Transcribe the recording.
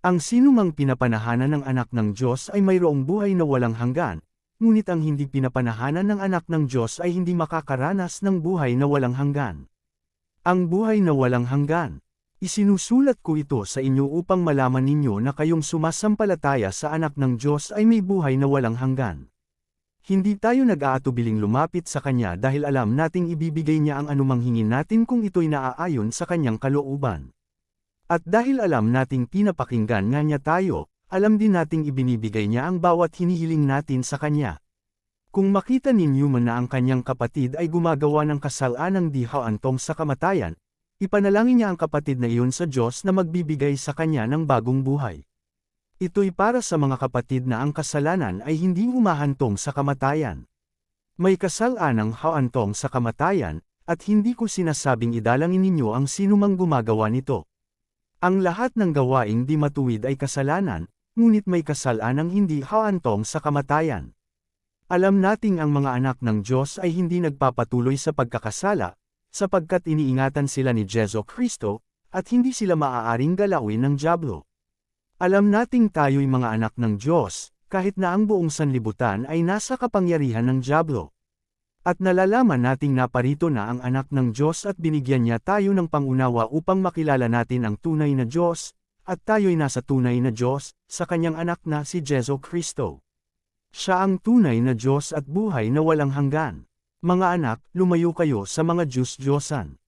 Ang sinumang pinapanahanan ng anak ng Diyos ay mayroong buhay na walang hanggan, ngunit ang hindi pinapanahanan ng anak ng Diyos ay hindi makakaranas ng buhay na walang hanggan. Ang buhay na walang hanggan. Isinusulat ko ito sa inyo upang malaman ninyo na kayong sumasampalataya sa anak ng Diyos ay may buhay na walang hanggan. Hindi tayo nag-aatubiling lumapit sa Kanya dahil alam nating ibibigay Niya ang anumang hingin natin kung ito'y naaayon sa Kanyang kalooban. At dahil alam nating pinapakinggan nga Niya tayo, alam din nating ibinibigay Niya ang bawat hinihiling natin sa Kanya. Kung makita ninyo man na ang kanyang kapatid ay gumagawa ng kasalanang di haantong sa kamatayan, ipanalangin niya ang kapatid na iyon sa Diyos na magbibigay sa kanya ng bagong buhay. Ito'y para sa mga kapatid na ang kasalanan ay hindi humahantong sa kamatayan. May kasalanang haantong sa kamatayan, at hindi ko sinasabing idalangin ninyo ang sinumang gumagawa nito. Ang lahat ng gawaing di matuwid ay kasalanan, ngunit may kasalanang hindi haantong sa kamatayan. Alam nating ang mga anak ng Diyos ay hindi nagpapatuloy sa pagkakasala, sapagkat iniingatan sila ni Jesu Kristo, at hindi sila maaaring galawin ng dyablo. Alam nating tayo'y mga anak ng Diyos, kahit na ang buong sanlibutan ay nasa kapangyarihan ng dyablo. At nalalaman nating naparito na ang anak ng Diyos at binigyan niya tayo ng pangunawa upang makilala natin ang tunay na Diyos, at tayo'y nasa tunay na Diyos, sa kanyang anak na si Jesu Kristo. Siya ang tunay na Diyos at buhay na walang hanggan. Mga anak, lumayo kayo sa mga Diyos-Diyosan.